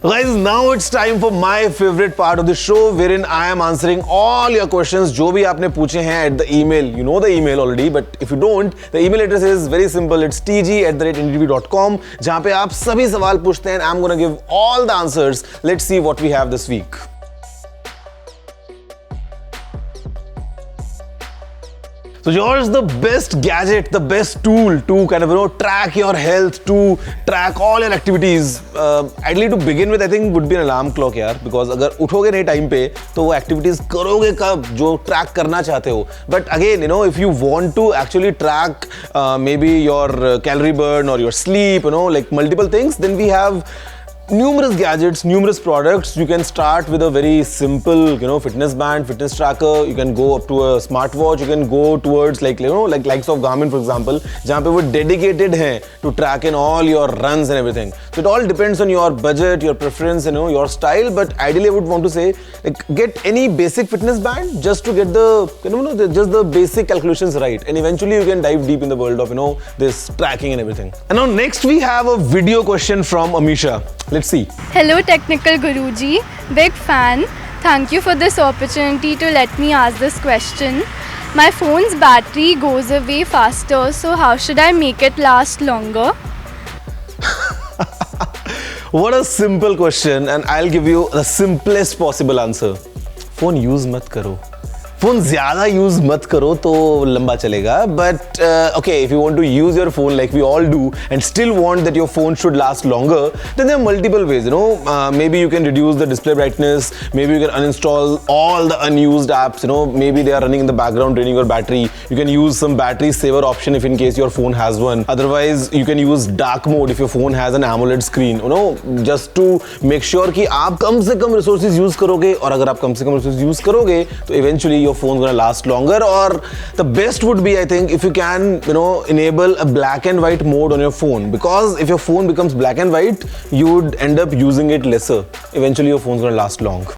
Guys, now it's time for my favorite part of the show, wherein I am answering all your questions जो भी आपने पूछे हैं at the email. You know the email already, but if you don't, the email address is very simple. It's tg@ndtv.com, जहाँ पे आप सभी सवाल पूछते हैं. I'm gonna give all the answers. Let's see what we have this week. So yours the best gadget, the best tool to kind of track your health, to track all your activities. Ideally to begin with, I think would be an alarm clock यार, because अगर उठोगे नहीं time पे तो वो activities करोगे कब जो track करना चाहते हो. But again, if you want to actually track maybe your calorie burn or your sleep, like multiple things, then we have numerous gadgets, numerous products. You can start with a very simple, fitness band, fitness tracker. You can go up to a smartwatch. You can go towards like likes of Garmin, for example, जहाँ पे वो dedicated हैं to track in all your runs and everything. So it all depends on your budget, your preference, your style. But ideally, I would want to say, like, get any basic fitness band just to get the, just the basic calculations right. And eventually, you can dive deep in the world of, this tracking and everything. And now next we have a video question from Amisha. Let's see. Hello Technical Guruji, big fan. Thank you for this opportunity to let me ask this question. My phone's battery goes away faster, so how should I make it last longer? What a simple question, and I'll give you the simplest possible answer. Phone use mat karo. Phone ज़्यादा use मत करो तो लंबा चलेगा. But okay, if you want to use your phone like we all do and still want that your phone should last longer, then there are multiple ways. Maybe you can reduce the display brightness. Maybe you can uninstall all the unused apps. Maybe they are running in the background draining your battery. You can use some battery saver option if in case your phone has one. Otherwise, you can use dark mode if your phone has an AMOLED screen. Just to make sure कि आप कम से कम resources use करोगे, और अगर आप कम से कम resources use करोगे तो eventually your phone's gonna last longer. Or the best would be, I think, if you can enable a black and white mode on your phone, because if your phone becomes black and white, you would end up using it lesser. Eventually your phone's gonna last long.